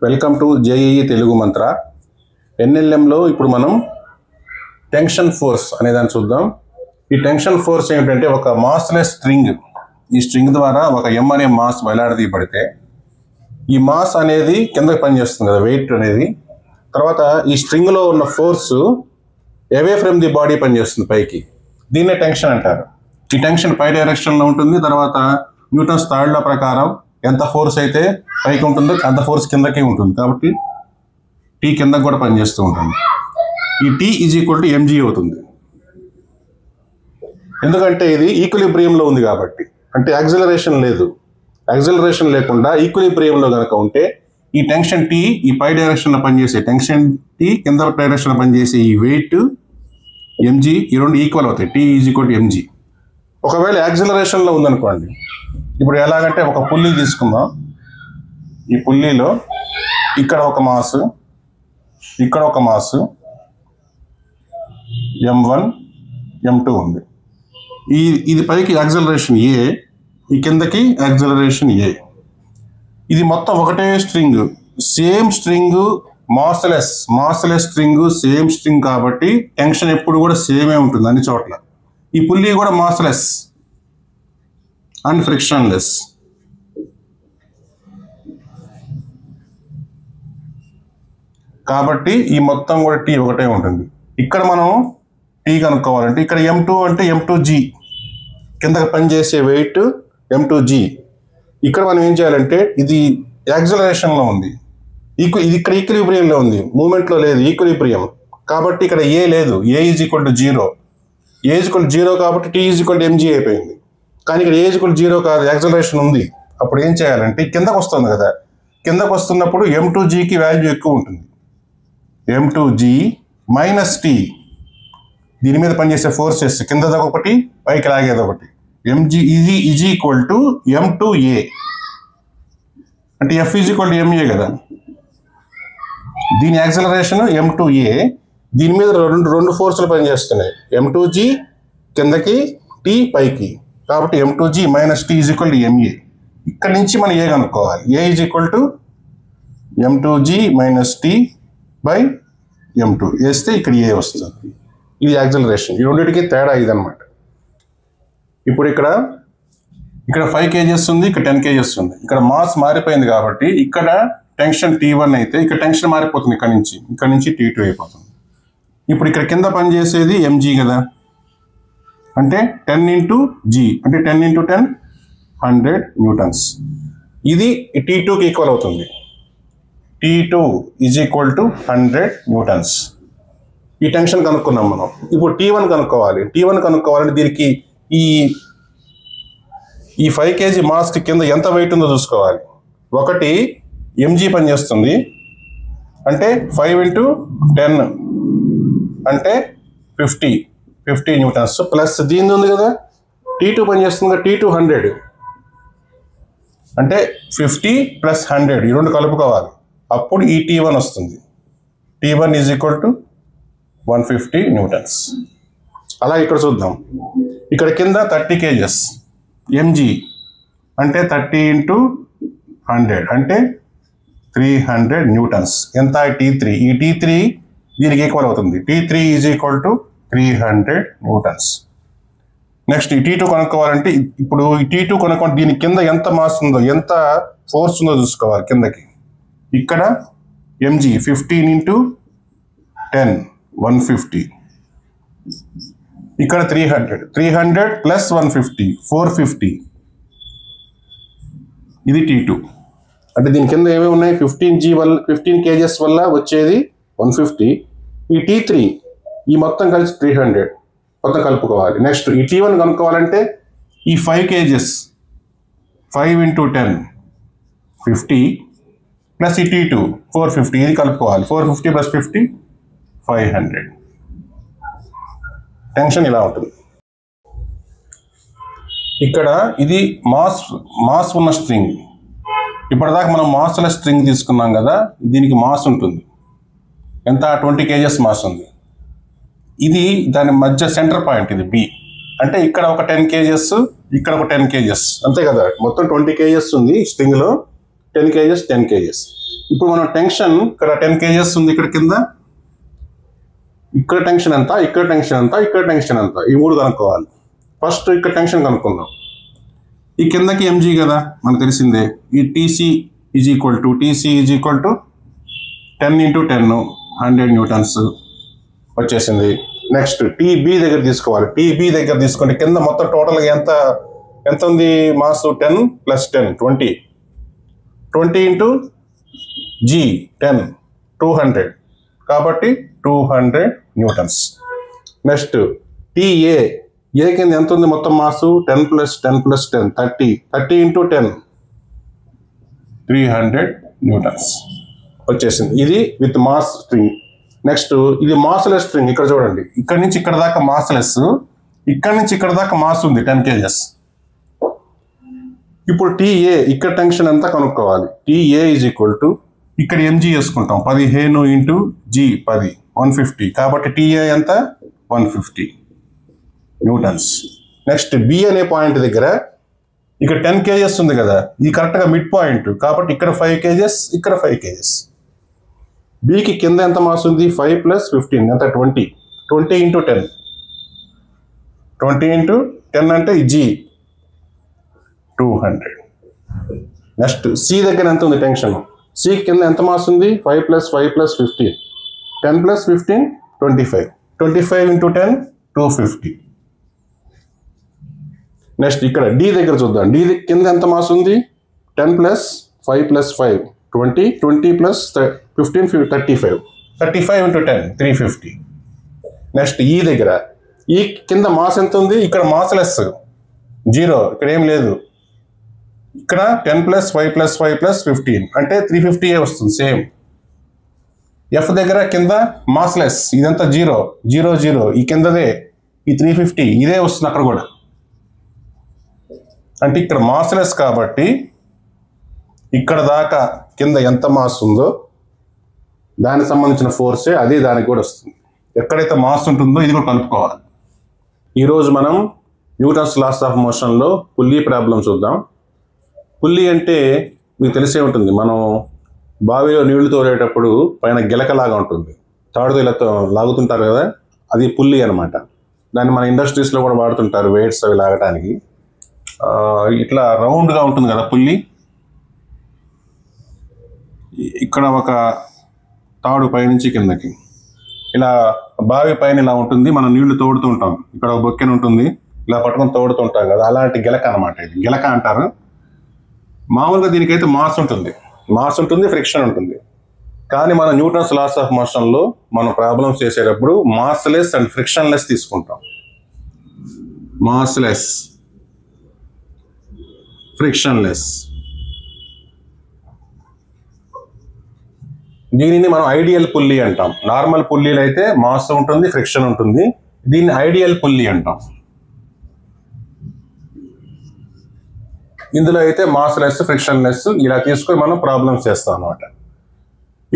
Welcome to JEE Telugu మంత్ర. ఎన్ఎల్ఎంలో ఇప్పుడు మనం tension force అనే దాన్ని చూద్దాం. ఈ టెన్షన్ ఫోర్స్ ఏంటంటే ఒక మాస్లెస్ స్ట్రింగ్, ఈ స్ట్రింగ్ ద్వారా ఒక ఎం అనే మాస్ వేలాడదీయబడితే ఈ మాస్ అనేది కిందకి పనిచేస్తుంది కదా, వెయిట్ అనేది. తర్వాత ఈ స్ట్రింగ్లో ఉన్న force away from the body పనిచేస్తుంది పైకి. దీన్నే టెన్షన్ అంటారు. ఈ టెన్షన్ పై డైరెక్షన్లో ఉంటుంది. తర్వాత న్యూటన్స్ థర్డ్ లా ప్రకారం ఎంత ఫోర్స్ అయితే పైకి ఉంటుందో అంత ఫోర్స్ కిందకి ఉంటుంది. కాబట్టి టీ కిందకి కూడా పనిచేస్తూ ఉంటుంది. ఈ T is equal to MG అవుతుంది. ఎందుకంటే ఇది ఈక్విలిబ్రియంలో ఉంది కాబట్టి. అంటే యాక్సిలరేషన్ లేదు. యాక్సిలరేషన్ లేకుండా ఈక్విలిబ్రియంలో కనుక ఉంటే ఈ టెన్షన్ టీ ఈ పై డైరెక్షన్లో పనిచేసే టెన్షన్ టీ కింద డైరెక్షన్లో పనిచేసే ఈ వెయిట్ ఎంజీ, ఈ రెండు ఈక్వల్ అవుతాయి. T is equal to MG. ఒకవేళ యాక్సిలరేషన్లో ఉందనుకోండి, ఇప్పుడు ఎలాగంటే ఒక పుల్లీ తీసుకుందాం. ఈ పుల్లీలో ఇక్కడ ఒక మాసు, ఇక్కడ ఒక మాసు M1 M2 ఉంది. ఇది పైకి యాక్సిలరేషన్ ఏ, ఈ కిందకి యాక్సిలరేషన్ ఏ. ఇది మొత్తం ఒకటే string, same string, massless string, same string కాబట్టి టెన్షన్ ఎప్పుడు కూడా సేమే ఉంటుంది అన్ని చోట్ల. ఈ పుల్లీ కూడా మాస్లెస్ అండ్ ఫ్రిక్షన్లెస్. కాబట్టి ఈ మొత్తం కూడా టీ ఒకటే ఉంటుంది. ఇక్కడ మనం టీ కనుక్కోవాలంటే ఇక్కడ M2 అంటే M2G, కిందకి పనిచేసే వెయిట్ M2G. ఇక్కడ మనం ఏం చేయాలంటే ఇది యాక్సిలరేషన్లో ఉంది, ఇది ఇక్కడ ఈక్విలిబ్రియంలో ఉంది, మూమెంట్లో లేదు, ఈక్విలిబ్రియం. కాబట్టి ఇక్కడ ఏ లేదు, A is equal to 0. A is equal to 0 కాబట్టి T is equal to MG అయిపోయింది. కానీ ఇక్కడ ఏ ఈజ్ ఈక్వల్ టు 0 కాదు, యాక్సిలరేషన్ ఉంది. అప్పుడు ఏం చేయాలంటే కిందకు వస్తుంది కదా, కిందకు వస్తున్నప్పుడు M2Gకి వాల్యూ ఎక్కువ ఉంటుంది. M2G మైనస్ టీ, దీని మీద పనిచేసే ఫోర్సెస్ కిందది ఒకటి, పైకి లాగేది ఒకటి. MG is equal to M2A. అంటే F is equal to MA కదా. దీని యాక్సిలరేషన్ M2A, దీని మీద రెండు ఫోర్సులు పనిచేస్తున్నాయి. M2G కిందకి, టీ పైకి. కాబట్టి M2G minus T is equal to MA. ఇక్కడ నుంచి మనం ఏ కనుక్కోవాలి. A is equal to M2G minus T by M2 వేస్తే ఇక్కడ ఏ వస్తుంది. ఇది యాక్సిలరేషన్. ఈ రెండింటికి తేడా ఇదన్నమాట. ఇప్పుడు ఇక్కడ 5 kgs ఉంది, ఇక్కడ 10 kgs ఉంది. ఇక్కడ మాస్ మారిపోయింది కాబట్టి ఇక్కడ టెన్షన్ T1 అయితే ఇక్కడ టెన్షన్ మారిపోతుంది. ఇక్కడ నుంచి T2 అయిపోతుంది. ఇప్పుడు ఇక్కడ కింద పనిచేసేది mg కదా, అంటే 10 ఇంటూ G అంటే 10 ఇంటూ 10 100 న్యూటన్స్. ఇది T2కి ఈక్వల్ అవుతుంది. T2 is equal to 100 newtons. ఈ టెన్షన్ కనుక్కున్నాం మనం. ఇప్పుడు T1 కనుక్కోవాలి. T1 కనుక్కోవాలంటే దీనికి ఈ 5 kg మాస్కి కింద ఎంత వెయిట్ ఉందో చూసుకోవాలి. ఒకటి mg పనిచేస్తుంది, అంటే 5 ఇంటూ 10 అంటే 50 న్యూటన్స్. ప్లస్ దీని ఉంది కదా T2 పనిచేస్తుంది కదా, T2 100 అంటే 50 ప్లస్ 100 ఈ రెండు కలుపుకోవాలి. అప్పుడు ఈ T1 వస్తుంది. T1 is equal to 150 Newton's. అలా ఇక్కడ చూద్దాం. ఇక్కడ కింద 30 kgs mg అంటే 30 ఇంటూ 100 అంటే 300 న్యూటన్స్. ఎంత T3? ఈ T3 దీనికి ఈక్వల్ అవుతుంది. T3 is equal to 300 newtons. Next ఈ T2 కనుక్కోవాలంటే ఇప్పుడు ఈ T2 కనుక్కోండి, దీని కింద ఎంత మాస్ ఉందో, ఎంత ఫోర్స్ ఉందో చూసుకోవాలి కిందకి. ఇక్కడ mg 15 ఇంటూ 10 150. ఇక్కడ 300 ప్లస్ 150 450. ఇది T2. అంటే దీని కింద ఏమేమి ఉన్నాయి, 15 kgs వల్ల వచ్చేది 150. ఈ T3 ఈ మొత్తం కలిసి 300 మొత్తం కలుపుకోవాలి. నెక్స్ట్ ఈ T1 కనుక్కోవాలంటే ఈ 5 kgs 5 ఇంటూ 10 50 ప్లస్ ఈ T2 450 ఇది కలుపుకోవాలి. 450 ప్లస్ 50 500. టెన్షన్ ఇలా ఉంటుంది. ఇక్కడ ఇది మాస్ ఉన్న స్ట్రింగ్. ఇప్పటిదాకా మనం మాస్లెస్ స్ట్రింగ్ తీసుకున్నాం కదా, దీనికి మాస్ ఉంటుంది. ఎంత 20 kgs మాస్ ఉంది. ఇది దాని మధ్య సెంటర్ పాయింట్, ఇది B. అంటే ఇక్కడ ఒక 10 kgs, ఇక్కడ ఒక 10 kgs, అంతే కదా. మొత్తం 20 kgs ఉంది స్ట్రింగ్లో. 10 kgs 10 kgs. ఇప్పుడు మనం టెన్షన్ ఇక్కడ 10 kgs ఉంది ఇక్కడ కింద, ఇక్కడ టెన్షన్ ఎంత, ఇక్కడ టెన్షన్ ఎంత, ఇక్కడ టెన్షన్ ఎంత, ఈ మూడు కనుక్కోవాలి. ఫస్ట్ ఇక్కడ టెన్షన్ కనుక్కుందాం. ఈ కిందకి mg కదా మనకు తెలిసిందే. ఈ TC is equal to 10 × 10 100 newtons వచ్చేసింది. నెక్స్ట్ TB దగ్గర తీసుకోవాలి. TB దగ్గర తీసుకుంటే కింద మొత్తం టోటల్గా ఎంత ఉంది మాస్? 10 + 10 20 × G 10 200 కాబట్టి 200 న్యూటన్స్. నెక్స్ట్ TA ఏ కింద ఎంత ఉంది మొత్తం మాసు? 10 + 10 + 10 30 × 10 300 న్యూటన్స్ వచ్చేసింది. ఇది విత్ మాస్ స్ట్రింగ్. నెక్స్ట్ ఇది మాస్లెస్ స్ట్రింగ్. ఇక్కడ చూడండి, ఇక్కడ నుంచి ఇక్కడ దాకా మాస్లెస్, ఇక్కడ నుంచి ఇక్కడ దాకా మాస్ ఉంది 10 kgs. ఇప్పుడు TA ఇక్కడ టెన్షన్ ఎంత కనుక్కోవాలి. TA ఈజ్ ఈక్వల్ టు ఇక్కడ mg వేసుకుంటాం 15 × G 10 150 కాబట్టి TA ఎంత? 150 న్యూటన్స్. నెక్స్ట్ B అనే పాయింట్ దగ్గర ఇక్కడ 10 kgs ఉంది కదా, ఇది కరెక్ట్గా మిడ్ పాయింట్ కాబట్టి ఇక్కడ 5 kgs, ఇక్కడ 5 kgs. Bకి కింద ఎంత మాస్ ఉంది? 5 + 15 ఎంత? 20 × 10 20 × 10 అంటే G 200. నెక్స్ట్ C దగ్గర ఎంత ఉంది టెన్షన్? C కింద ఎంత మాస్ ఉంది? 5 + 5 + 15 10 + 15 25 25 × 10 250. నెక్స్ట్ ఇక్కడ D దగ్గర చూద్దాం. D కింద ఎంత మాస్ ఉంది? 10 + 5 + 5 20 20 + 15 35 35 × 10 350. నెక్స్ట్ E దగ్గర ఈ కింద మాస్ ఎంత ఉంది? ఇక్కడ మాస్లెస్ 0, ఇక్కడ ఏం లేదు. ఇక్కడ 10 + 5 + 5 + 15 అంటే 350 వస్తుంది సేమ్. F దగ్గర కింద మాస్లెస్, ఇదంతా 0 0 0, ఈ కిందదే ఈ 350 ఇదే వస్తుంది అక్కడ కూడా. అంటే ఇక్కడ మాస్లెస్ కాబట్టి ఇక్కడ దాకా కింద ఎంత మాస్ ఉందో దానికి సంబంధించిన ఫోర్సే అది దానికి కూడా వస్తుంది. ఎక్కడైతే మాస్ ఉంటుందో ఇది కూడా కలుపుకోవాలి. ఈరోజు మనం న్యూటన్స్ లాస్ ఆఫ్ మోషన్లో పుల్లీ ప్రాబ్లం చూద్దాం. పుల్లీ అంటే మీకు తెలిసే ఉంటుంది, మనం బావిలో నీళ్లు తోలేటప్పుడు పైన గిలకలాగా ఉంటుంది, తాడుతో ఇలా లాగుతుంటారు కదా, అది పుల్లీ అనమాట. దాన్ని మన ఇండస్ట్రీస్లో కూడా వాడుతుంటారు వెయిట్స్ అవి లాగటానికి. ఇట్లా రౌండ్గా ఉంటుంది కదా పుల్లీ. ఇక్కడ ఒక తాడు పైనుంచి కిందకి ఇలా బావి పైన ఇలా ఉంటుంది, మనం నీళ్లు తోడుతూ ఉంటాం. ఇక్కడ ఒక బొక్కెన ఉంటుంది, ఇలా పట్టుకొని తోడుతుంటాం కదా, అలాంటి గిలక అనమాట. ఇది గిలక అంటారు. మామూలుగా దీనికైతే మాస్ ఉంటుంది, ఫ్రిక్షన్ ఉంటుంది. కానీ మన న్యూటన్స్ లాస్ ఆఫ్ మోషన్లో మనం ప్రాబ్లమ్స్ చేసేటప్పుడు మాస్లెస్ అండ్ ఫ్రిక్షన్లెస్ తీసుకుంటాం. Massless, frictionless. దీనిని మనం ఐడియల్ పుల్లీ అంటాం. నార్మల్ పుల్లీలు అయితే మాస్ ఉంటుంది, ఫ్రిక్షన్ ఉంటుంది. దీన్ని ఐడియల్ పుల్లీ అంటాం. ఇందులో అయితే మాస్లెస్, ఫ్రిక్షన్లెస్ ఇలా తీసుకొని మనం ప్రాబ్లమ్స్ చేస్తాం అన్నమాట.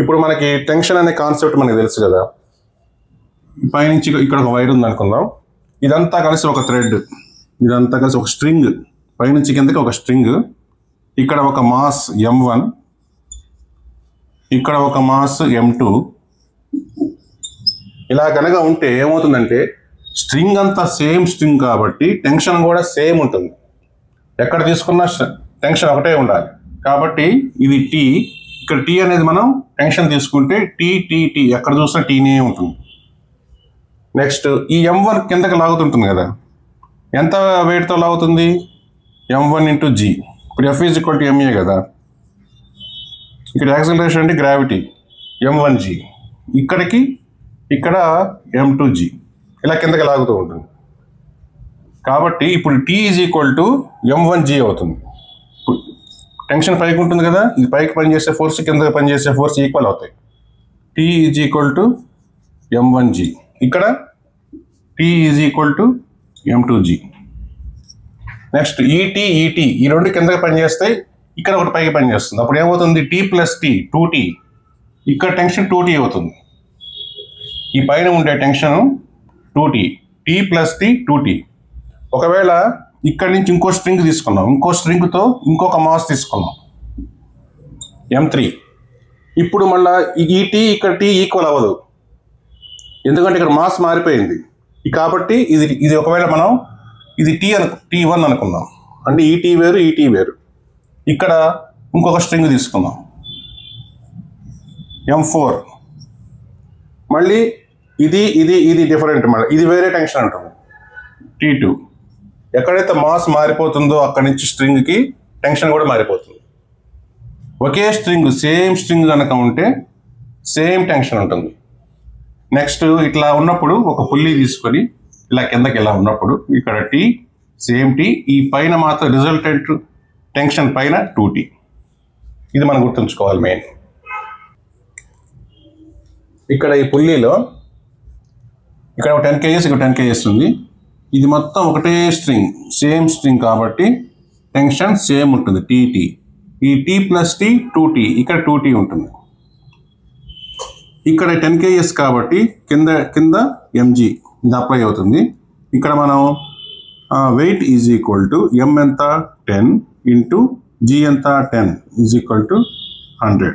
ఇప్పుడు మనకి టెన్షన్ అనే కాన్సెప్ట్ మనకి తెలుసు కదా. పైనుంచి ఇక్కడ ఒక వైర్ ఉంది అనుకుందాం, ఇదంతా కలిసి ఒక థ్రెడ్, ఇదంతా కలిసి ఒక స్ట్రింగ్, పైనుంచి కిందకి ఒక స్ట్రింగ్. ఇక్కడ ఒక మాస్ m1, ఇక్కడ ఒక మాస్ m2. ఇలా కనుక ఉంటే ఏమవుతుందంటే స్ట్రింగ్ అంతా సేమ్ స్ట్రింగ్ కాబట్టి టెన్షన్ కూడా సేమ్ ఉంటుంది. ఎక్కడ తీసుకున్నా టెన్షన్ ఒకటే ఉండాలి కాబట్టి ఇది T. ఇక్కడ T అనేది మనం టెన్షన్ తీసుకుంటే T ఎక్కడ చూసినా Tనే ఉంటుంది. నెక్స్ట్ ఈ m1 కిందకి లాగుతుంటుంది కదా, ఎంత వెయిట్తో లాగుతుంది? m1 × G. ఇప్పుడు F = ma కదా, ఇక్కడ యాక్సిలరేషన్ అంటే గ్రావిటీ m1g, ఇక్కడికి ఇక్కడ m2g, ఇలా కిందకి లాగుతూ ఉంటుంది. కాబట్టి ఇప్పుడు T = m1g అవుతుంది. టెన్షన్ పైకి ఉంటుంది కదా, ఇది పైకి పనిచేసే ఫోర్స్, కిందకి పనిచేసే ఫోర్స్ ఈక్వల్ అవుతాయి. T = m1g, ఇక్కడ T = m2g. నెక్స్ట్ ET ఈ రెండు కిందకి పనిచేస్తాయి, ఇక్కడ ఒకటి పైకి పనిచేస్తుంది. అప్పుడు ఏమవుతుంది? T + T 2T, ఇక్కడ టెన్షన్ 2T అవుతుంది. ఈ పైన ఉండే tension 2T, T + T 2T. ఒకవేళ ఇక్కడి నుంచి ఇంకో స్ట్రింగ్ తీసుకున్నాం, ఇంకో స్ట్రింగ్తో ఇంకొక మాస్ తీసుకున్నాం m3. ఇప్పుడు మళ్ళీ ఈ టీ ఇక్కడ టీ ఈక్వల్ అవ్వదు, ఎందుకంటే ఇక్కడ మాస్ మారిపోయింది. కాబట్టి ఇది ఒకవేళ మనం ఇది T1 అనుకుందాం, అంటే ఈ టీ వేరు ఈ టీ వేరు. ఇక్కడ ఇంకొక స్ట్రింగ్ తీసుకుందాం M4, మళ్ళీ ఇది డిఫరెంట్, మళ్ళీ ఇది వేరే టెన్షన్ ఉంటుంది T2. ఎక్కడైతే మాస్ మారిపోతుందో అక్కడి నుంచి స్ట్రింగ్కి టెన్షన్ కూడా మారిపోతుంది. ఒకే స్ట్రింగ్ సేమ్ స్ట్రింగ్ కనుక ఉంటే సేమ్ టెన్షన్ ఉంటుంది. నెక్స్ట్ ఇట్లా ఉన్నప్పుడు ఒక పుల్లి తీసుకొని ఇలా కిందకి ఇలా ఉన్నప్పుడు ఇక్కడ T సేమ్ T, ఈ పైన మాత్రం రిజల్టెంట్ టెన్షన్ పైన 2T. ఇది మనం గుర్తుంచుకోవాలి మెయిన్. ఇక్కడ ఈ పుల్లిలో ఇక్కడ 10 kgs ఇక్కడ 10 kgs ఉంది. ఇది మొత్తం ఒకటే స్ట్రింగ్, సేమ్ స్ట్రింగ్ కాబట్టి టెన్షన్ సేమ్ ఉంటుంది TT. ఈ T ప్లస్ T 2T, ఇక్కడ 2T ఉంటుంది. ఇక్కడ 10 kgs కాబట్టి కింద mg ఇది అప్లై అవుతుంది. ఇక్కడ మనం weight is equal to m ఎంత 10 ఇంటూ g ఎంత 10 ఈజ్ ఈక్వల్ టు 100.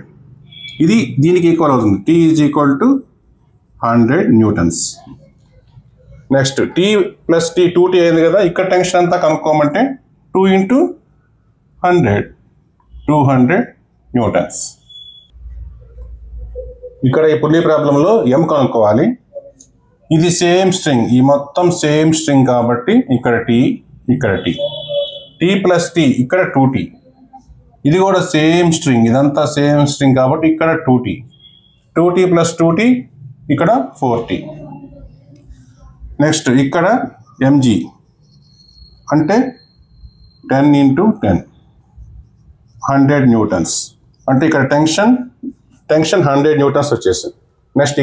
ఇది దీనికి ఈక్వల్ అవుతుంది. T is equal to 100 newtons. Next T plus T 2T అయింది కదా, ఇక్కడ టెన్షన్ అంతా కనుక్కోమంటే 2 ఇంటూ 100 200 న్యూటన్స్. ఇక్కడ ఈ పుల్లి ప్రాబ్లంలో m కనుక్కోవాలి. ఇది సేమ్ స్ట్రింగ్, ఈ మొత్తం సేమ్ స్ట్రింగ్ కాబట్టి ఇక్కడ T ఇక్కడ T ప్లస్ T ఇక్కడ 2T. ఇది కూడా సేమ్ స్ట్రింగ్, ఇదంతా సేమ్ స్ట్రింగ్ కాబట్టి ఇక్కడ 2T ప్లస్ 2T ఇక్కడ 4T. నెక్స్ట్ ఇక్కడ mg అంటే 10 ఇంటూ 10 100 న్యూటన్స్, అంటే ఇక్కడ టెన్షన్ 100 న్యూటన్స్ వచ్చేసింది. నెక్స్ట్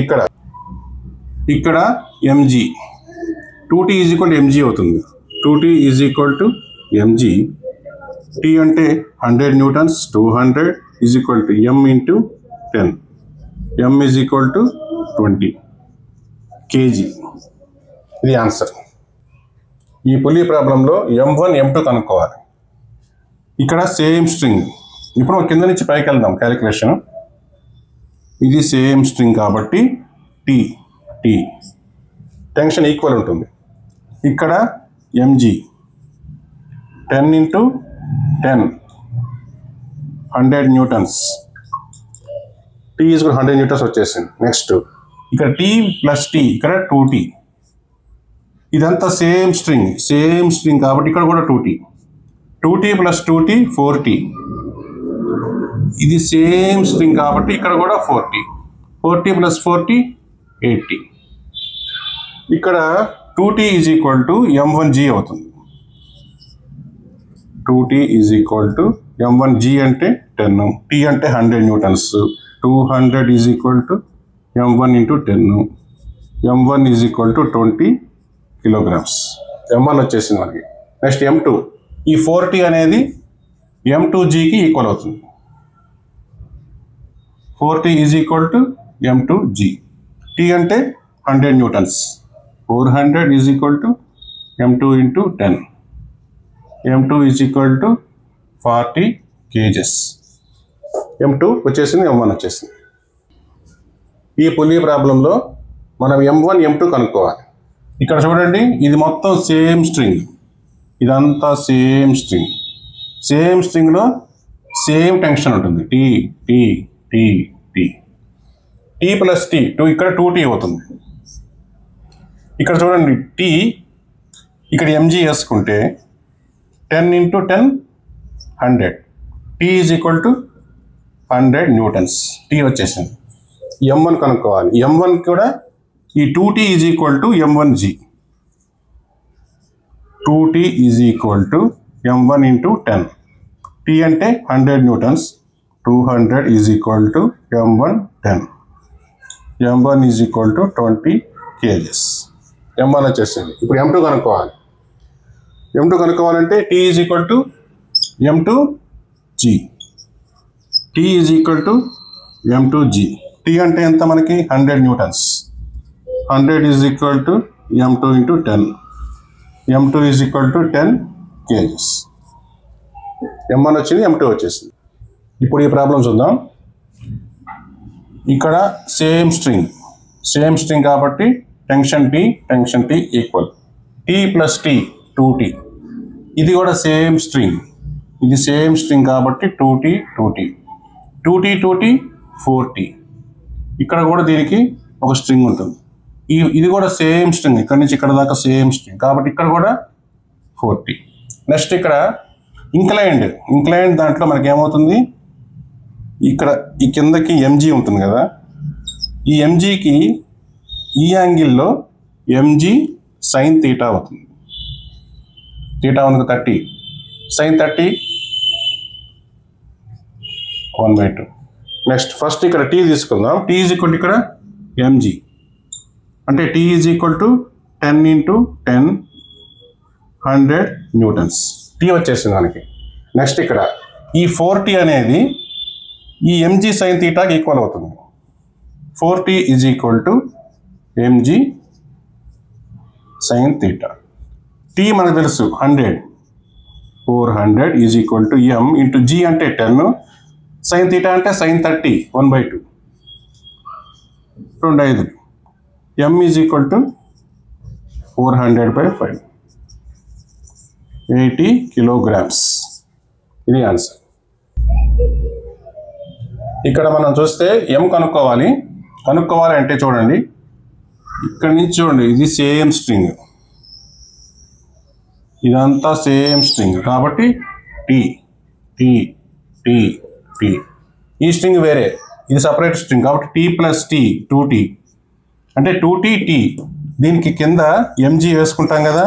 ఇక్కడ mg 2T is equal to mg అవుతుంది. 2T is equal to mg. T అంటే 100 newtons, 200 is equal to m into 10. m is equal to 20 kg. ఇది answer. ఈ పుల్లి ప్రాబ్లంలో M1 M2 కనుక్కోవాలి. ఇక్కడ సేమ్ స్ట్రింగ్. ఇప్పుడు కింద నుంచి పైకి వెళ్దాం క్యాలిక్యులేషన్. ఇది సేమ్ స్ట్రింగ్ కాబట్టి T టెన్షన్ ఈక్వల్ ఉంటుంది. ఇక్కడ mg 10 into 10 100 newtons. T is 100 newtons వచ్చేసింది. నెక్స్ట్ ఇక్కడ T ప్లస్ T ఇక్కడ 2T. ఇదంతా సేమ్ స్ట్రింగ్ కాబట్టి ఇక్కడ కూడా 2T ప్లస్ 2T 4T. ఇది సేమ్ స్ట్రింగ్ కాబట్టి ఇక్కడ కూడా 4T ప్లస్ 4T 8T. ఇక్కడ 2T is equal to M1G అవుతుంది. 2T is equal to M1G అంటే 10, T అంటే 100 newtons. 200 is equal to M1 into 10. M1 is equal to 20 kilograms. M1 వచ్చేసింది మనకి. నెక్స్ట్ M2, ఈ 4T అనేది M2Gకి ఈక్వల్ అవుతుంది. 4T is equal to M2G. T అంటే 100 newtons. 400 is equal to M2 into 10. M2 is equal to 40 kgs. M2 వచ్చేసింది, M1 వచ్చేసింది. ఈ pulley ప్రాబ్లంలో మనం M1 M2 కనుక్కోవాలి. ఇక్కడ చూడండి, ఇది మొత్తం సేమ్ స్ట్రింగ్, ఇదంతా సేమ్ స్ట్రింగ్లో సేమ్ టెన్షన్ ఉంటుంది. T ప్లస్ T 2 ఇక్కడ 2T అవుతుంది. ఇక్కడ చూడండి T ఇక్కడ mg వేసుకుంటే 10 into 10 100. T is equal to 100 newtons. T వచ్చేసింది. M1 కనుక్కోవాలి. M1 కూడా ఈ 2T is equal to M1G. 2T is equal to M1 into 10. T అంటే 100 newtons. 200 is equal to M1 10. M1 is equal to 20 kgs. M1 వచ్చేసింది. ఇప్పుడు M2 కనుక్కోవాలి. M2 కనుక్కోవాలంటే T is equal to M2G. T is equal to M2G. T అంటే ఎంత మనకి 100 Newton's. 100 is equal to M2 into 10. M2 is equal to 10 kgs. M1 వచ్చింది, M2 వచ్చేసింది. ఇప్పుడు ఈ ప్రాబ్లం చూద్దాం. ఇక్కడ సేమ్ స్ట్రింగ్ కాబట్టి tension T equal T plus T 2t. ఇది కూడా సేమ్ స్ట్రింగ్, ఇది సేమ్ స్ట్రింగ్ కాబట్టి 2t 4t. ఇక్కడ కూడా దీనికి ఒక స్ట్రింగ్ ఉంటుంది. ఇది కూడా సేమ్ స్ట్రింగ్, ఇక్కడ నుంచి ఇక్కడ దాకా సేమ్ స్ట్రింగ్ కాబట్టి ఇక్కడ కూడా 4t. నెక్స్ట్ ఇక్కడ ఇంక్లైన్డ్ దాంట్లో మనకి ఏమవుతుంది, ఇక్కడ ఈ కిందకి mg ఉంటుంది కదా, ఈ mgకి ఈ యాంగిల్లో mg sin θ అవుతుంది. θ ఉంది 30, sin 30 1/2. నెక్స్ట్ ఫస్ట్ ఇక్కడ t తీసుకుందాం. t ఈజ్ ఈక్వల్ ఇక్కడ mg అంటే t is equal to 10 × 10 100 newtons. t వచ్చేసింది మనకి. నెక్స్ట్ ఇక్కడ ఈ 4t అనేది ఈ mg sin θకి ఈక్వల్ అవుతుంది. 4t is equal to mg sin θ. t మనకు తెలుసు 100, 400 is equal to m into g అంటే 10, sin θ అంటే sin 30 1/2, 2 m is equal to 400/5, 80 kilograms. ఇది ఆన్సర్. ఇక్కడ మనం చూస్తే m కనుక్కోవాలి అంటే చూడండి, ఇక్కడ నుంచి చూడండి, ఇది సేమ్ స్ట్రింగ్, ఇదంతా సేమ్ స్ట్రింగ్ కాబట్టి టీ టీ టీ టీ. ఈ స్ట్రింగ్ వేరే, ఇది సపరేట్ స్ట్రింగ్ కాబట్టి టీ ప్లస్ టీ 2t అంటే 2t t. దీనికి కింద mg వేసుకుంటాం కదా,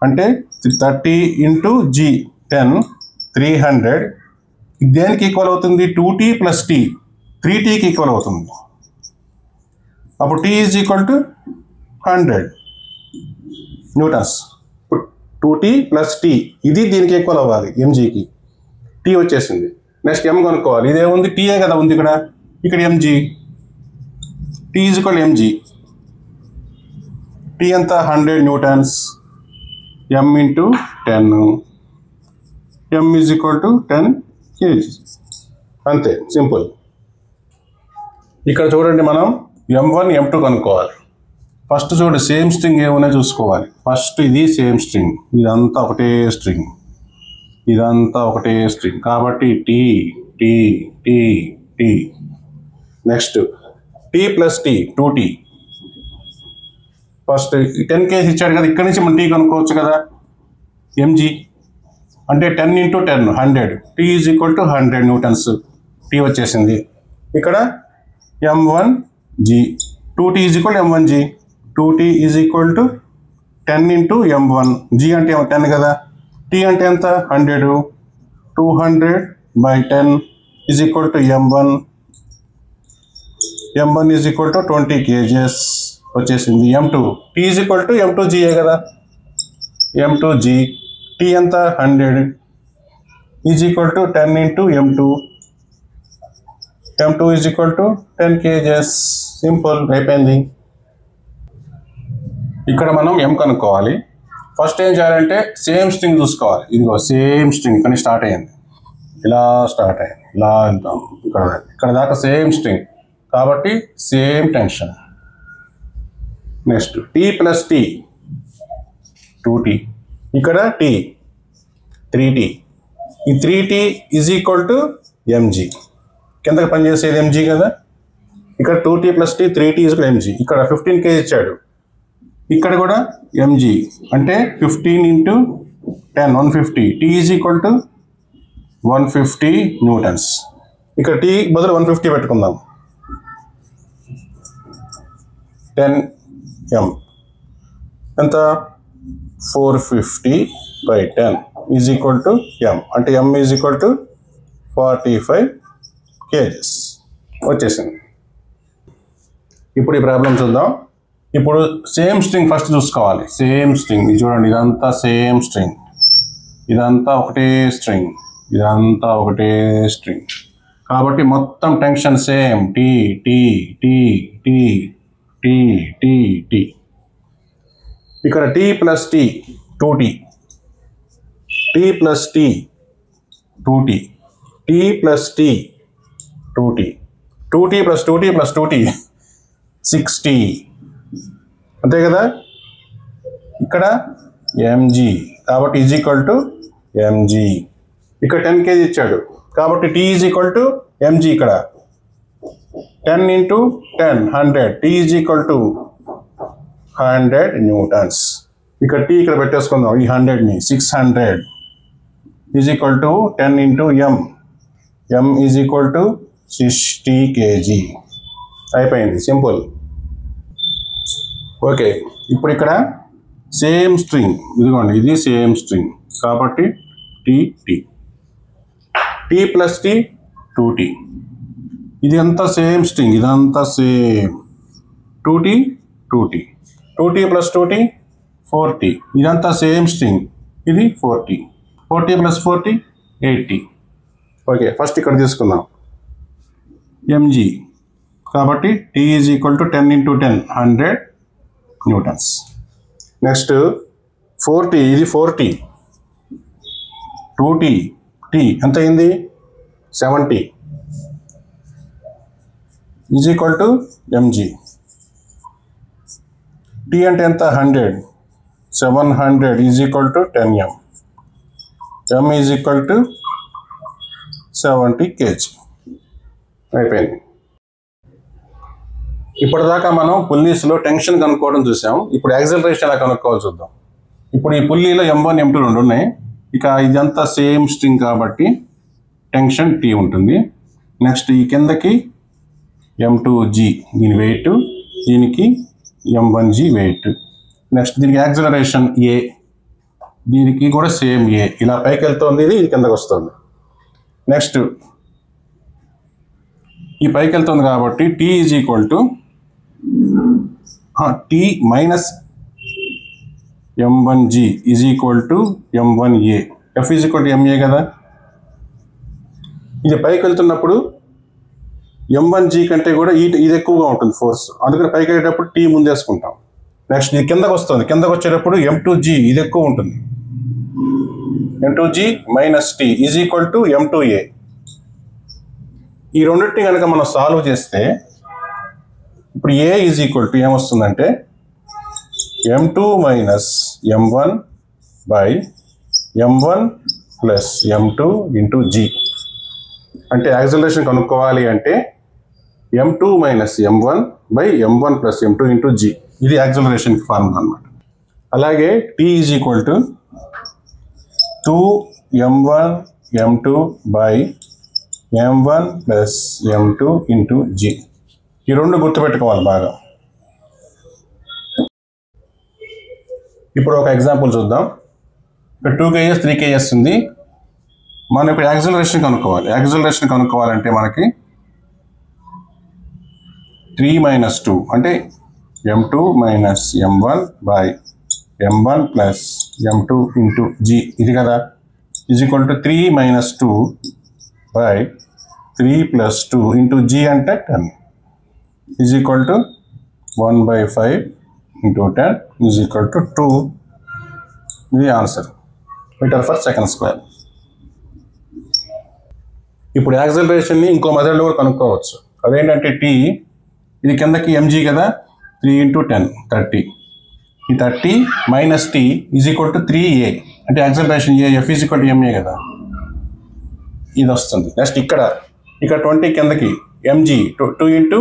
అంటే 30 × g 10 300. దేనికి ఈక్వల్ అవుతుంది, 2t ప్లస్ t 3tకి ఈక్వల్ అవుతుంది. అప్పుడు t is equal to 100 newtons. 2t plus t ఇది దీనికి ఈక్వల్ అవ్వాలి mgకి. t వచ్చేసింది. నెక్స్ట్ m కనుక్కోవాలి. ఇదేముంది, t ఏ కదా ఉంది ఇక్కడ mg. t is equal mg. t ఎంత 100 newtons, m × 10, m is equal to 10 kg. అంతే, సింపుల్. ఇక్కడ చూడండి, మనం m1 m2 కనుక్కోవాలి. ఫస్ట్ చూడండి, సేమ్ స్ట్రింగ్ ఏమున్నాయో చూసుకోవాలి. ఫస్ట్ ఇది సేమ్ స్ట్రింగ్, ఇదంతా ఒకటే స్ట్రింగ్ కాబట్టి T T T T. Next T plus T 2t. First 10 kg ఇచ్చాడు కదా, ఇక్కడ నుంచి మనం టీ కనుక్కోవచ్చు కదా. mg అంటే 10 × 10 100, t is equal to 100 newtons. t వచ్చేసింది. ఇక్కడ m1g 2t is equal m1g. 2t is equal to 10 × m1. g అంటే 10 కదా, t అంటే ఎంత 100, 200/10 is equal to m1. m1 is equal to 20 kgs వచ్చేసింది. m2 t is equal to m2g కదా, m2g t ఎంత 100 is equal to 10 × m2. m2 is equal to 10 kgs. Simple, అయిపోయింది. ఇక్కడ మనం m కనుక్కోవాలి. ఫస్ట్ ఏం చేయాలంటే సేమ్ స్ట్రింగ్ చూసుకోవాలి. ఇదిగో సేమ్ స్ట్రింగ్ కానీ స్టార్ట్ అయ్యింది, ఇలా స్టార్ట్ అయ్యింది, ఇలా వెళ్తాం, ఇక్కడ దాకా సేమ్ స్ట్రింగ్ కాబట్టి same tension. Next t plus t 2t. ఇక్కడ t 3t. ఈ 3t is equal to mg. కిందకి పనిచేసేది mg కదా. ఇక్కడ 2t plus t 3t is equal mg. ఇక్కడ 15 kg ఇచ్చాడు, ఇక్కడ కూడా mg అంటే 15 × 10 150. t is equal to 150 newtons. ఇక్కడ t బదులు 150 పెట్టుకుందాం. 10m ఎంత 450/10 ఈజ్ ఈక్వల్ టు m అంటే m is equal to 45 kgs వచ్చేసింది. ఇప్పుడు ఈ ప్రాబ్లం చూద్దాం. ఇప్పుడు సేమ్ స్ట్రింగ్ ఫస్ట్ చూసుకోవాలి. సేమ్ స్ట్రింగ్ ఇది చూడండి, ఇదంతా సేమ్ స్ట్రింగ్, ఇదంతా ఒకటే స్ట్రింగ్, ఇదంతా ఒకటే స్ట్రింగ్ కాబట్టి మొత్తం tension same T T T T T T T. ఇక్కడ T plus T 2t, T plus T 2t, T plus T 2t. 2t + 2t + 2t 6t అంతే కదా. ఇక్కడ mg కాబట్టి ఈజ్ ఈక్వల్ టు mg. ఇక్కడ 10 kg ఇచ్చాడు కాబట్టి t is equal to mg. ఇక్కడ 10 × 10 100 t is equal to 100 newtons. ఇక్కడ t ఇక్కడ పెట్టేసుకుందాం ఈ 100ని 600 is equal to 10 × m. m is equal to 60 kg. అయిపోయింది, సింపుల్. ఓకే, ఇప్పుడు ఇక్కడ సేమ్ స్ట్రింగ్ ఇదిగోండి, ఇది సేమ్ స్ట్రింగ్ కాబట్టి t + t 2t. ఇది అంతా సేమ్ స్ట్రింగ్, ఇదంతా same 2t 2t 2t + 2t 4t. ఇదంతా సేమ్ స్ట్రింగ్, ఇది 4t 4t + 4t 8t. Okay, first ఇక్కడ తీసుకుందాం mg కాబట్టి t is equal to 10 × 10 100 newtons. Next 4t, ఇది 4t 2t t ఎంత అయింది 70 is equal to mg. t అంటే ఎంత 100 700 is equal to 10m. m is equal to 70 kg. అయిపోయింది. ఇప్పటిదాకా మనం పుల్లీస్లో టెన్షన్ కనుక్కోవడం చూసాం. ఇప్పుడు యాక్సిలరేషన్ ఎలా కనుక్కోవాలి చూద్దాం. ఇప్పుడు ఈ పుల్లీలో m1 m2 రెండు ఉన్నాయి. ఇక ఇదంతా సేమ్ స్ట్రింగ్ కాబట్టి టెన్షన్ t ఉంటుంది. నెక్స్ట్ ఈ కిందకి m2g దీని వెయిట్, దీనికి m1g వెయిట్. నెక్స్ట్ దీనికి యాక్సిలరేషన్ a, దీనికి కూడా సేమ్ a. ఇలా పైకి వెళ్తుంది, ఇది కిందకి వస్తుంది. నెక్స్ట్ ఈ పైకి వెళ్తుంది కాబట్టి t is equal to t minus m1g is equal to m1a. f is equal to ma కదా. ఇది పైకి వెళ్తున్నప్పుడు m1g కంటే కూడా ఇది ఎక్కువగా ఉంటుంది ఫోర్స్, అందుకని పైకి వెళ్ళేటప్పుడు t ముందేసుకుంటాం. నెక్స్ట్ ఇది కిందకు వస్తుంది, కిందకు వచ్చేటప్పుడు m2g ఇది ఎక్కువ ఉంటుంది. m2g minus t is equal to m2a. ఈ రెండింటిని కనుక మనం సాల్వ్ చేస్తే ఇప్పుడు a ఈజ్ ఈక్వల్ టు ఏమొస్తుందంటే m2 minus m1 by m1 plus m2 into g. అంటే యాక్సిలరేషన్ కనుక్కోవాలి అంటే m2 minus m1 by m1 plus m2 into g. ఇది యాక్సిలరేషన్ ఫార్ములా అన్నమాట. అలాగే t is equal to 2m1 m2 by m1 plus m2 into g. ఈ రెండు గుర్తుపెట్టుకోవాలి బాగా. ఇప్పుడు ఒక ఎగ్జాంపుల్ చూద్దాం. ఇక్కడ 2 kgs 3 kgs ఉంది. మనం ఇప్పుడు యాక్సిలరేషన్ కనుక్కోవాలి. యాక్సిలరేషన్ కనుక్కోవాలంటే మనకి 3 మైనస్ 2 అంటే m2 minus m1 by m1 plus m2 into g ఇది కదా. Is equal to 3 minus 2 by 3 plus 2 into g అంటే 10 is equal to 1/5 into 10 is equal to 2. ఇది answer, metre per second square. ఇప్పుడు యాక్సిలరేషన్ని ఇంకో మెథడ్లో కూడా కనుక్కోవచ్చు. అదేంటంటే t ఇది కిందకి mg కదా, 3 × 10 30. ఈ 30 minus t is equal to 3a అంటే acceleration a, f is equal to ma కదా, ఇది వస్తుంది. నెక్స్ట్ ఇక్కడ 20 కిందకి mg 2 ఇంటూ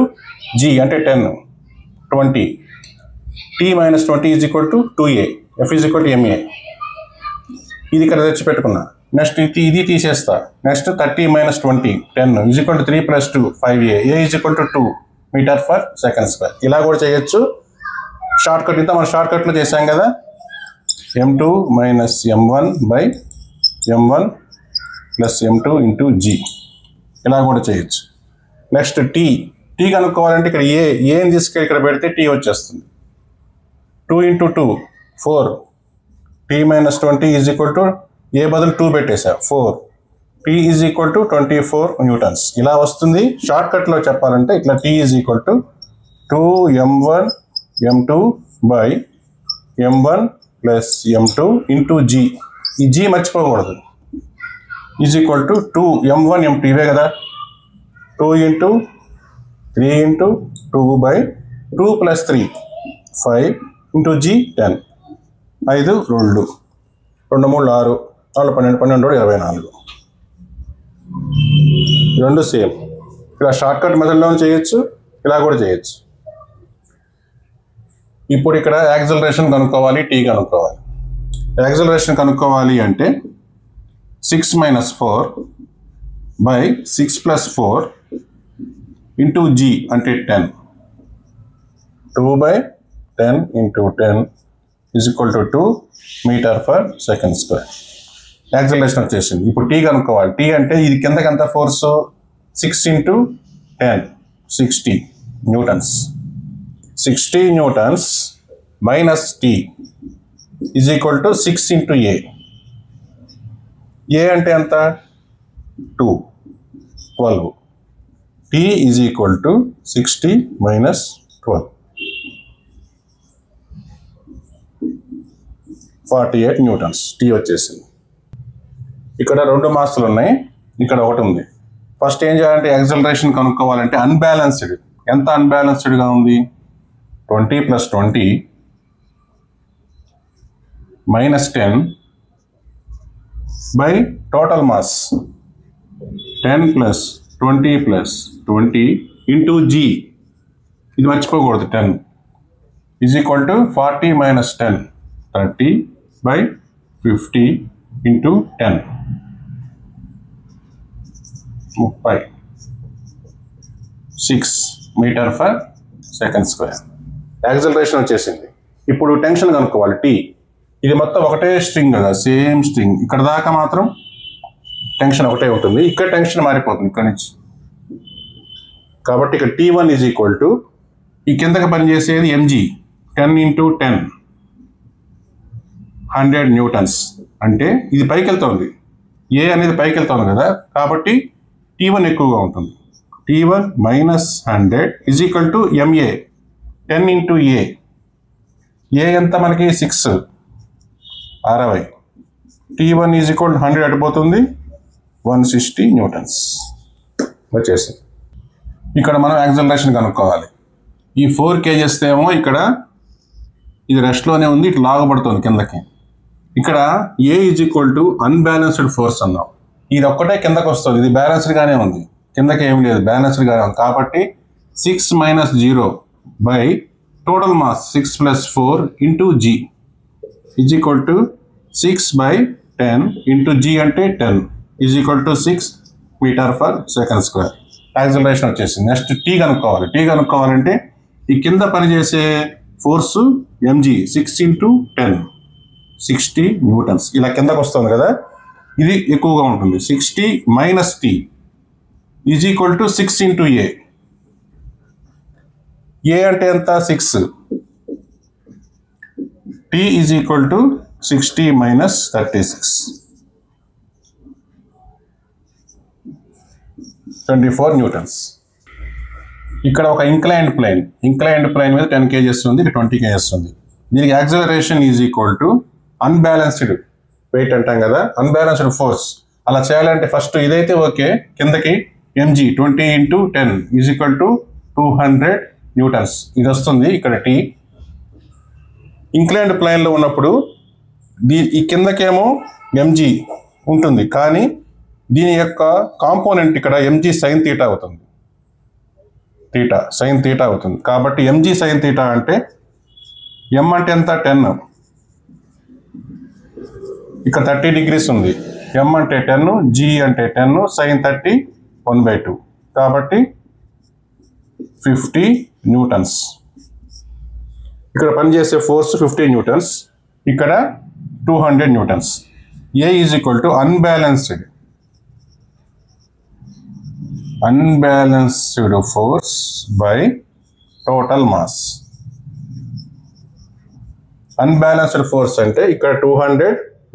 g అంటే 10 20. t minus 20 is equal to 2a, f is equal to ma. ఇది ఇక్కడ తెచ్చిపెట్టుకున్నా. నెక్స్ట్ ఇది తీసేస్తా. Next 30 minus 20 10 is equal to 3 plus 2 5a, a is equal to 2 metre per second square. ఇలా కూడా చేయొచ్చు. షార్ట్ కట్ ఇంత మనం షార్ట్ కట్లో చేసాం కదా, m2 minus m1 by m1 plus m2 into g. ఇలా కూడా చేయొచ్చు. నెక్స్ట్ t కనుక్కోవాలంటే ఇక్కడ ఏం తీసుకెళ్ళి ఇక్కడ పెడితే t వచ్చేస్తుంది. 2 into 2 4. t minus 20 is equal to A బదులు 2 పెట్టేసా 4. t is equal to 24 newtons. ఇలా వస్తుంది. షార్ట్ కట్లో చెప్పాలంటే ఇట్లా t is equal to 2m1 m2 by m1 plus m2 into g. ఈ g మర్చిపోకూడదు. Is equal to 2m1 m2 ఇవే కదా, 2 into 3 into 2 by 2 plus 3 5 into g 10 5 2 2 3 6 4 12 12 24 రెండు సేమ్. ఇలా షార్ట్ కట్ మెథడ్లో చేయొచ్చు, ఇలా కూడా చేయొచ్చు. ఇప్పుడు ఇక్కడ యాక్సిలరేషన్ కనుక్కోవాలి, టీ కనుక్కోవాలి. యాక్సిలరేషన్ కనుక్కోవాలి అంటే 6 minus 4 by 6 plus 4 into g అంటే 10. 2 by 10 into 10 is equal to 2 meter per second square. Acceleration వచ్చేసింది. ఇప్పుడు టీ కనుక్కోవాలి. టీ అంటే ఇది కిందకి ఎంత force? 6 into 10 60 newtons. 60 newtons minus T is equal to 6 into a. ఏ అంటే ఎంత? 2 12. T is equal to 60 minus 12 48 newtons. T వచ్చేసింది. ఇక్కడ 2 మాస్లు ఉన్నాయి, ఇక్కడ ఒకటి ఉంది. ఫస్ట్ ఏం చేయాలంటే యాక్సిలరేషన్ కనుక్కోవాలంటే అన్బ్యాలెన్స్డ్. ఎంత అన్బ్యాలెన్స్డ్గా ఉంది? 20 plus 20 minus 10 by total mass 10 plus 20 plus 20 into g, ఇది మర్చిపోకూడదు. 10 is equal to 40 minus 10 30 by 50 into 10 30 6 meter per second square. Acceleration వచ్చేసింది. ఇప్పుడు టెన్షన్ కనుక్కోవాలి. టీ ఇది మొత్తం ఒకటే స్ట్రింగ్ కదా, సేమ్ స్ట్రింగ్. ఇక్కడ దాకా మాత్రం టెన్షన్ ఒకటే ఉంటుంది, ఇక్కడ టెన్షన్ మారిపోతుంది ఇక్కడ నుంచి. కాబట్టి ఇక్కడ T1 ఈజ్ ఈక్వల్ టు ఈ కిందకి పనిచేసేది mg 10 into 10 100 న్యూటన్స్. అంటే ఇది పైకి వెళ్తుంది, ఏ అనేది పైకి వెళ్తుంది కదా, కాబట్టి T1 ఎక్కువగా ఉంటుంది. T1 minus 100 is equal to MA 10 into A. ఏ ఎంత మనకి? 6 60. T1 ఈజ్ ఈక్వల్ 100 అడిపోతుంది 160 న్యూటన్స్ వచ్చేసింది. ఇక్కడ మనం యాక్సిలరేషన్ కనుక్కోవాలి. ఈ 4 kgs ఏమో ఇక్కడ ఇది రెస్ట్లోనే ఉంది, ఇటు లాగబడుతుంది కిందకి. ఇక్కడ A is equal to unbalanced force అన్నాం. ఇది ఒక్కటే కిందకి వస్తుంది, ఇది బ్యాలెన్స్డ్గానే ఉంది, కిందకి ఏం లేదు, బ్యాలెన్స్డ్గానే ఉంది. కాబట్టి 6 minus 0 by total mass 6 plus 4 into g is equal to 6 by 10 into g అంటే 10 is equal to 6 meter per second square. Acceleration వచ్చేసింది. నెక్స్ట్ టీ కనుక్కోవాలి. టీ కనుక్కోవాలంటే ఈ కింద పనిచేసే ఫోర్సు mg 6 into 10 60 న్యూటన్స్. ఇలా కిందకు వస్తుంది కదా, ఇది ఎక్కువగా ఉంటుంది. 60 minus t is equal to 6 into a. ఏ అంటే ఎంత? 6. T is equal to 60 minus 36 24 newtons. ఇక్కడ ఒక ఇంక్లైన్డ్ ప్లేన్ మీద 10 kgs ఉంది, ఇక్కడ 20 kgs ఉంది. దీనికి acceleration is equal to unbalanced weight అంటాం కదా, అన్బ్యాలెన్స్డ్ ఫోర్స్. అలా చేయాలంటే ఫస్ట్ ఇదైతే ఓకే, కిందకి mg 20 into 10 is equal to 200 newtons ఇది వస్తుంది. ఇక్కడ టీ ఇంక్లైన్డ్ ప్లేన్లో ఉన్నప్పుడు ఈ కిందకేమో mg ఉంటుంది, కానీ దీని యొక్క కాంపోనెంట్ ఇక్కడ mg sin θ అవుతుంది. sin θ అవుతుంది. కాబట్టి mg sin θ అంటే m అంటే ఎంత? 10. ఇక్కడ 30 degrees ఉంది, m అంటే 10, g అంటే 10, sin 30 1/2. కాబట్టి 50 న్యూటన్స్. ఇక్కడ పనిచేసే ఫోర్స్ 50 న్యూటన్స్, ఇక్కడ 200 newtons. A is equal to unbalanced force by total mass. Unbalanced force అంటే ఇక్కడ 200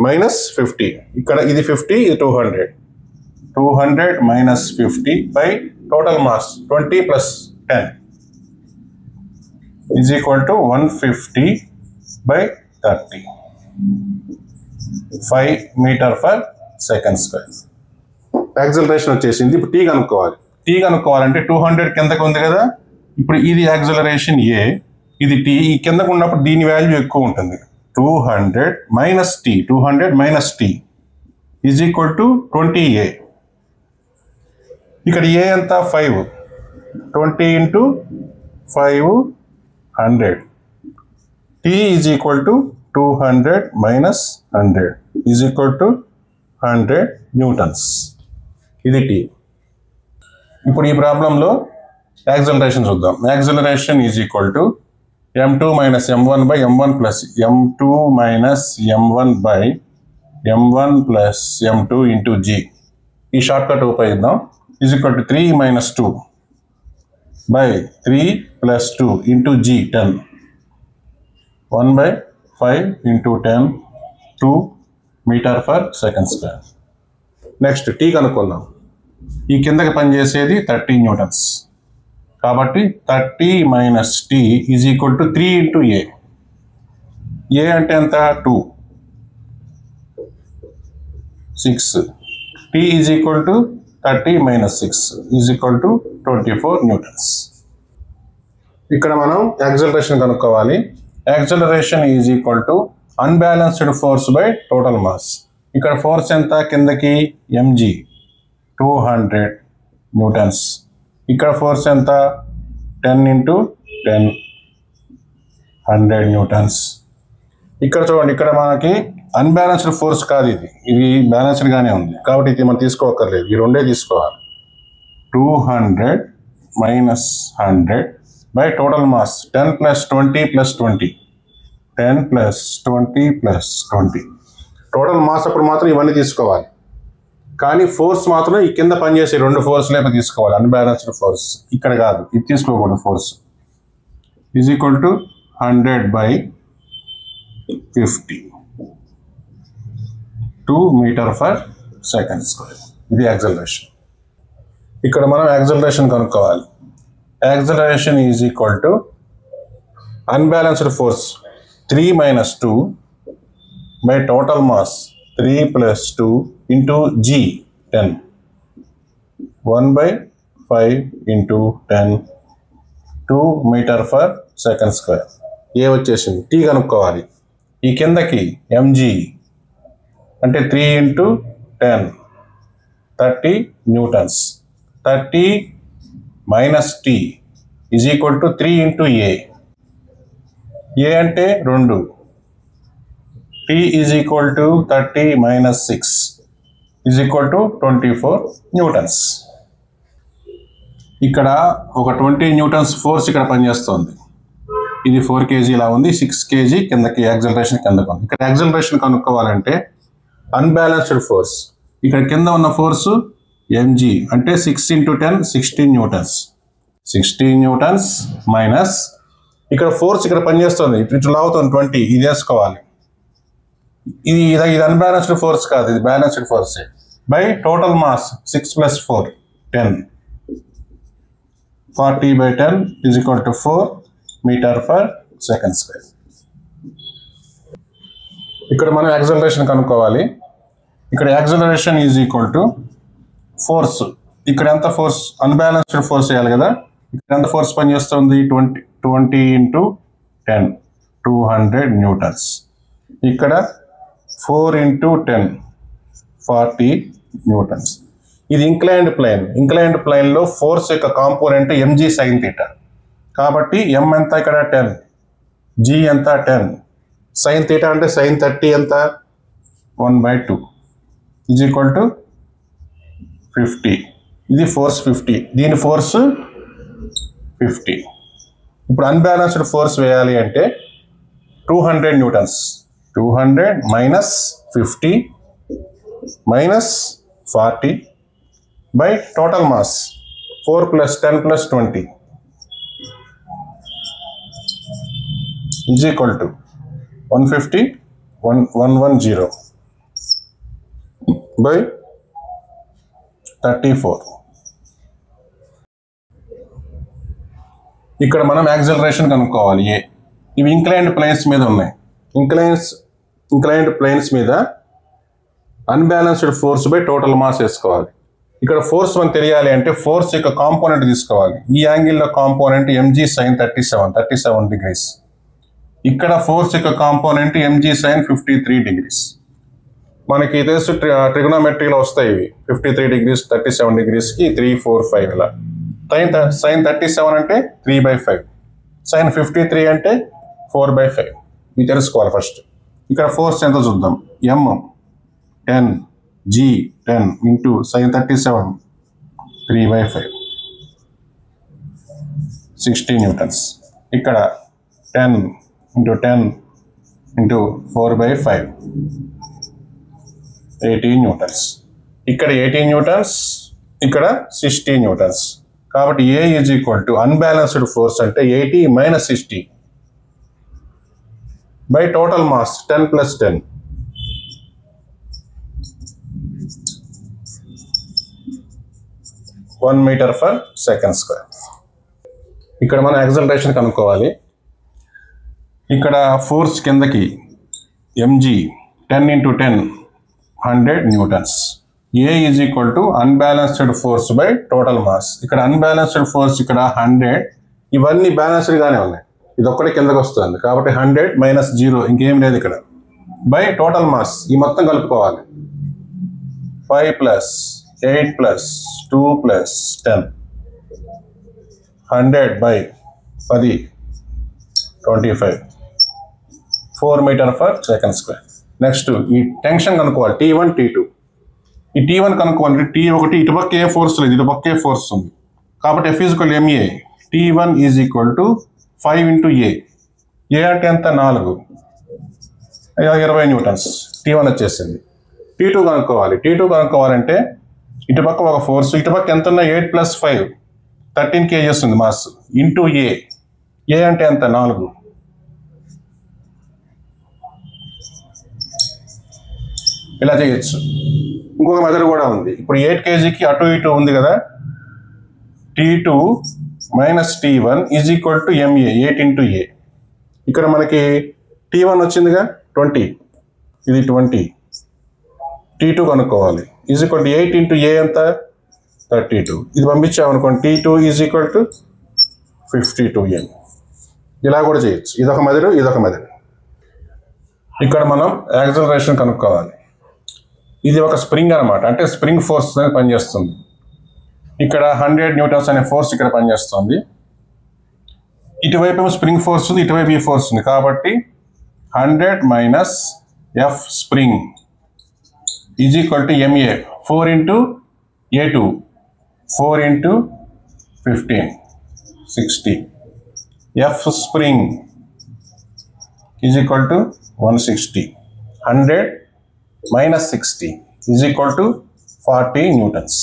మైనస్ 50, ఇక్కడ ఇది 50, ఇది 200. 200 minus 50 by total mass 20 plus 10 is equal to 150 by 30. 5 meter per second square. Acceleration వచ్చేసింది. ఇప్పుడు టీ కనుక్కోవాలి. టీ టీ కనుక్కోవాలంటే 200 కిందకు ఉంది కదా, ఇప్పుడు ఇది యాక్సిలరేషన్ ఏ, ఇది టీ, ఈ కిందకు ఉన్నప్పుడు దీని వాల్యూ ఎక్కువ ఉంటుంది. 200 minus T, 200 minus T is equal to 20A. ఇక్కడ ఏ ఎంత 5, 20 into 500. T is equal to 200 minus 100 is equal to 100 newtons. ఇది టీ. ఇప్పుడు ఈ ప్రాబ్లంలో యాక్సిలరేషన్ చూద్దాం. Acceleration is equal to m2 minus m1 by m1 plus m2 minus m1 by m1 plus m2 into g. ఈ shortcut ఉపయోగిద్దాం. Is equal to 3 minus 2 by 3 plus 2 into g 10. 1 by 5 into 10 2 metre per second square. Next T కనుక్కుందాం. ఈ కిందకి పనిచేసేది 30 newtons. కాబట్టి 30 minus T is equal to 3 into A. ఏ అంటే ఎంత 2, 6. T is equal to 30 minus 6 is equal to 24 newtons. ఇక్కడ మనం acceleration కనుక్కోవాలి. Acceleration is equal to unbalanced force by total mass. ఇక్కడ ఫోర్స్ ఎంత కిందకి mg 200 న్యూటన్స్. ఇక్కడ ఫోర్స్ ఎంత 10 ఇంటూ 10 100 న్యూటన్స్. ఇక్కడ చూడండి, ఇక్కడ మనకి అన్బ్యాలెన్స్డ్ ఫోర్స్ కాదు, ఇది బ్యాలెన్స్డ్గానే ఉంది కాబట్టి ఇది మనం తీసుకోవక్కర్లేదు, ఈ రెండే తీసుకోవాలి. 200 minus 100 by total mass 10 plus 20 plus 20 10 plus 20 plus 20. Total mass అప్పుడు మాత్రం ఇవన్నీ తీసుకోవాలి, కానీ ఫోర్స్ మాత్రం ఈ కింద పనిచేసే రెండు ఫోర్స్లేపో తీసుకోవాలి. అన్బ్యాలెన్స్డ్ ఫోర్స్ ఇక్కడ కాదు, ఇది తీసుకోకూడదు. Force is equal to 100 by 50 2 metre per second square. ఇది యాక్సిలరేషన్. ఇక్కడ మనం యాక్సిలరేషన్ కనుక్కోవాలి. Acceleration is equal to unbalanced force 3 minus 2 by total mass 3 plus 2 into g 10. 1 by 5 into 10 2 metre per second square. A వచ్చేసింది. T కనుక్కోవాలి. ఈ కిందకి mg అంటే 3 ఇంటూ 10 30 newtons. 30 minus T is equal to 3 into A. ఏ అంటే 2. T is equal to 30 minus 6 is equal to 24 newtons. ఇక్కడ ఒక 20 Newton's force ఇక్కడ పనిచేస్తుంది. ఇది 4 kg ఇలా ఉంది, 6 kg కిందకి యాక్సిలరేషన్ కిందకు ఉంది. ఇక్కడ యాక్సిలరేషన్ కనుక్కోవాలంటే అన్బ్యాలెన్స్డ్ ఫోర్స్, ఇక్కడ కింద ఉన్న ఫోర్సు mg అంటే 6 ఇంటూ 10 16 న్యూటన్స్. 16 న్యూటన్స్ మైనస్ ఇక్కడ ఫోర్స్ ఇక్కడ పనిచేస్తుంది, ఇటు లాగుతుంది 20, ఇది వేసుకోవాలి. ఇది అన్బ్యాలెన్స్డ్ ఫోర్స్ కాదు, ఇది balanced force. By total mass 6 plus 4 10 40 by 10 is equal to 4 metre per second square. ఇక్కడ మనం యాక్సిలరేషన్ కనుక్కోవాలి. ఇక్కడ acceleration is equal to force. ఇక్కడ ఎంత ఫోర్స్ అన్బ్యాలెన్స్డ్ ఫోర్స్ వేయాలి కదా, ఇక్కడ ఎంత ఫోర్స్ పనిచేస్తుంది 20 ఇంటూ 10 200 న్యూటన్స్. ఇక్కడ 4 ఇంటూ 10 40 న్యూటన్స్. ఇది ఇంక్లైన్డ్ ప్లేన్. ఇంక్లైన్డ్ ప్లేన్లో ఫోర్స్ యొక్క కాంపోనెంట్ mg sin θ. కాబట్టి m ఎంత ఇక్కడ 10, g ఎంత 10, sin θ అంటే sin 30 ఎంత 1/2 ఈజ్ ఈక్వల్ టు 50. ఇది ఫోర్స్ 50, దీని ఫోర్స్ 50. ఇప్పుడు అన్బ్యాలెన్స్డ్ ఫోర్స్ వేయాలి అంటే 200 newtons. 200 minus 50 minus 40 by total mass 4 plus 10 plus 20 is equal to 150 110 by 34. ఇక్కడ మనం యాక్సిలరేషన్ కనుక్కోవాలి. ఇవి ఇంక్లైన్డ్ ప్లేన్స్ మీద ఉన్నాయి. ఇంక్లైన్డ్ ప్లేన్స్ మీద unbalanced force by total mass వేసుకోవాలి. ఇక్కడ ఫోర్స్ మనకు తెలియాలి అంటే ఫోర్స్ యొక్క కాంపోనెంట్ తీసుకోవాలి. ఈ యాంగిల్లో కాంపోనెంట్ mg sin 37 degrees. ఇక్కడ ఫోర్స్ యొక్క కాంపోనెంట్ mg sin 53 degrees. మనకి తెలుసు ట్రిగోనోమెట్రీలో వస్తాయి ఇవి 53 degrees 37 degreesకి 3, 4, 5 ఇలా. sin 37 అంటే 3/5, sin 53 అంటే 4/5. ఇది తెలుసుకోవాలి ఫస్ట్. ఇక్కడ ఫోర్స్ ఎంత చూద్దాం. m 10 g 10 into sin 37 3/5 60 newtons. ఇక్కడ 10 ఇంటూ 10 ఇంటూ 4/5 18 న్యూటన్స్. ఇక్కడ 18 న్యూటన్స్, ఇక్కడ 60 న్యూటన్స్. కాబట్టి A is equal to unbalanced force అంటే 80 - 60 by total mass 10 + 10. (1 meter per second square). ఇక్కడ మనం యాక్సలరేషన్ కనుక్కోవాలి. ఇక్కడ ఫోర్స్ కిందకి mg 10 × 10 100 newtons. A is equal to unbalanced force by total mass. ఇక్కడ అన్బ్యాలెన్స్డ్ ఫోర్స్ ఇక్కడ 100, ఇవన్నీ బ్యాలెన్స్డ్గానే ఉన్నాయి. ఇది ఒక్కటే కిందకి వస్తుంది కాబట్టి 100 - 0 ఇంకేం లేదు ఇక్కడ. బై టోటల్ మాస్ ఈ మొత్తం కలుపుకోవాలి. 5 + 8 + 2 + 10 100 by 10 25 4 meter per second square. Next ఈ టెన్షన్ కనుక్కోవాలి. T1 T2. ఈ T1 కనుక్కోవాలి. T1 ఇటుపక్క ఏ ఫోర్స్ లేదు, ఇటుపక్క ఏ ఫోర్స్ ఉంది కాబట్టి F = ma. T1 is equal to 5 × A. A అంటే ఎంత 4 20 న్యూటన్స్. T1 వచ్చేసింది. T2 కనుక్కోవాలి. T2 కనుక్కోవాలంటే ఇటుపక్క ఒక ఫోర్స్, ఇటుపక్క ఎంత ఉన్నా 8 + 5 13 kgs ఉంది మాస్ ఇంటూ A. A అంటే ఎంత 4. ఇలా చేయొచ్చు. ఇంకొక మెథడ్ కూడా ఉంది. ఇప్పుడు 8 kgకి అటు ఇటు ఉంది కదా. T2 - T1 is equal to ma 8 × A. ఇక్కడ మనకి T1 వచ్చిందిగా 20, ఇది 20. T2 కనుక్కోవాలి. ఈజ్ ఈక్వల్ టు 8 × A ఎంత 32. ఇది పంపించామనుకోండి T2 is equal to 52 N. ఇలా కూడా చేయొచ్చు. ఇదొక మెథడ్, ఇదొక మెథడ్. ఇక్కడ మనం యాక్సలరేషన్ కనుక్కోవాలి. ఇది ఒక స్ప్రింగ్ అనమాట, అంటే స్ప్రింగ్ ఫోర్స్ అనేది పనిచేస్తుంది. ఇక్కడ 100 న్యూటన్స్ అనే ఫోర్స్ ఇక్కడ పనిచేస్తుంది. ఇటువైపు స్ప్రింగ్ ఫోర్స్ ఉంది, ఇటువైపు ఈ ఫోర్స్ ఉంది కాబట్టి 100 - F spring is equal to ma 4 × A2 4 × 15 60. F spring is equal to 160. 100 - 60 is equal to 40 newtons.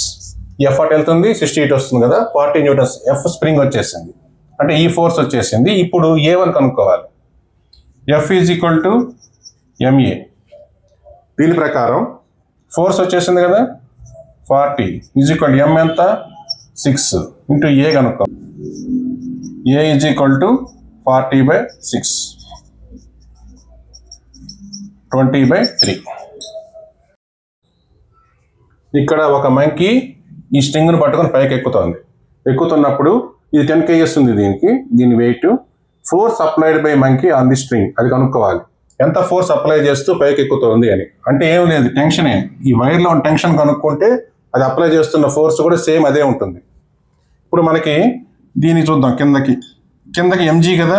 F అటు వెళ్తుంది, 60 ఇటు వస్తుంది కదా, 40 న్యూటన్స్ F స్ప్రింగ్ వచ్చేసింది. అంటే ఈ ఫోర్స్ వచ్చేసింది. ఇప్పుడు A1 కనుక్కోవాలి. F is equal to ma. దీని ప్రకారం ఫోర్స్ వచ్చేసింది కదా 40 ఈజ్ ఈక్వల్ టు m ఎంత 6 ఇంటూ A కనుక్కోవాలి. A is equal to 40/6 20/3. ఇక్కడ ఒక మంకీ ఈ స్ట్రింగ్ను పట్టుకొని పైకి ఎక్కుతున్నప్పుడు ఇది 10 kgs ఉంది దీని weight. Force applied by monkey on the string అది కనుక్కోవాలి. ఎంత ఫోర్స్ అప్లై చేస్తూ పైకి ఎక్కుతుంది అని. అంటే ఏం లేదు, టెన్షనే. ఈ వైర్లో ఉన్న టెన్షన్ కనుక్కుంటే అది అప్లై చేస్తున్న ఫోర్స్ కూడా సేమ్ అదే ఉంటుంది. ఇప్పుడు మనకి దీన్ని చూద్దాం. కిందకి mg కదా,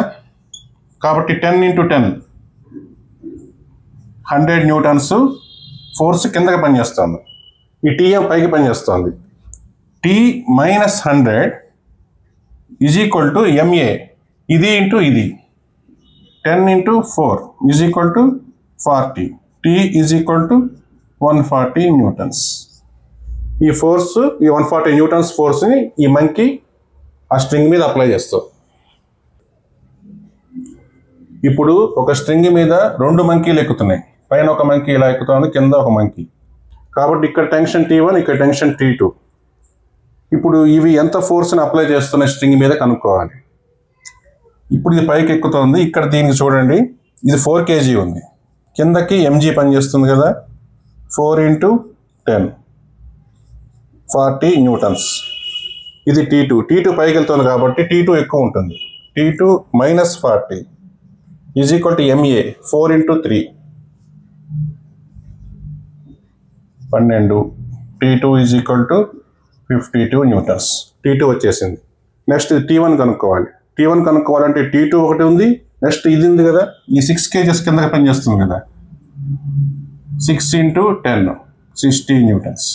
కాబట్టి 10 × 10 100 న్యూటన్స్ ఫోర్స్ కిందకి పనిచేస్తుంది. ఈ Tm పైకి పనిచేస్తుంది. T - 100 is equal to ma. ఇది ఇంటూ ఇది 10 × 4 is equal to 40. T is equal to 140 newtons. ఈ ఫోర్స్, ఈ 140 న్యూటన్స్ ఫోర్స్ని ఈ మంకీ ఆ స్ట్రింగ్ మీద అప్లై చేస్తాం. ఇప్పుడు ఒక స్ట్రింగ్ మీద 2 మంకీలు ఎక్కుతున్నాయి. పైన ఒక మంకీ ఇలా ఎక్కుతుంది, కింద ఒక మంకీ. కాబట్టి ఇక్కడ టెన్షన్ T1, ఇక్కడ టెన్షన్ T2. ఇప్పుడు ఇవి ఎంత ఫోర్స్ని అప్లై చేస్తున్న స్ట్రింగ్ మీద కనుక్కోవాలి. ఇప్పుడు ఇది పైకి ఎక్కుతుంది. ఇక్కడ దీనికి చూడండి, ఇది 4 kg ఉంది. కిందకి mg పనిచేస్తుంది కదా, 4 × 10 40 న్యూటన్స్. ఇది T2 పైకి వెళ్తుంది కాబట్టి T2 ఎక్కువ ఉంటుంది. T2 minus 40 is equal to MA 4 into 3 12. T2 is equal to 52 newtons. T2 వచ్చేసింది. నెక్స్ట్ T1 కనుక్కోవాలి. T1 కనుక్కోవాలంటే T2 ఒకటి ఉంది, నెక్స్ట్ ఇది ఉంది కదా, ఈ 6 kgs కిందకి పనిచేస్తుంది కదా, 6 into 10 60 న్యూటన్స్.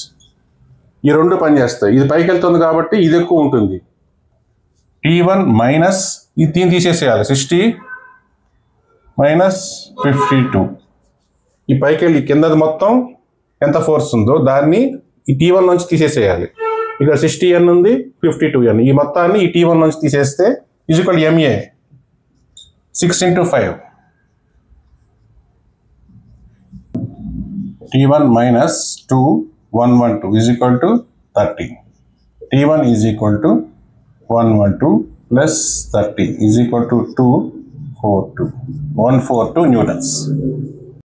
ఈ రెండు పనిచేస్తాయి. ఇది పైకి వెళ్తుంది కాబట్టి ఇది ఎక్కువ ఉంటుంది. T1 మైనస్ ఈ దీన్ని తీసేసేయాలి, 60 మైనస్ 52. ఈ పైకి వెళ్ళి కిందది మొత్తం ఎంత ఫోర్స్ ఉందో దాన్ని ఈ T1 నుంచి తీసేసేయాలి. ఇక్కడ 60N ఉంది, 52N. ఈ మొత్తాన్ని ఈ T1 నుంచి తీసేస్తే equal MA 6 into 5. T1 minus 2 112 is equal to 30. T1 is equal to 112 plus 30 is equal to 242 142 newtons.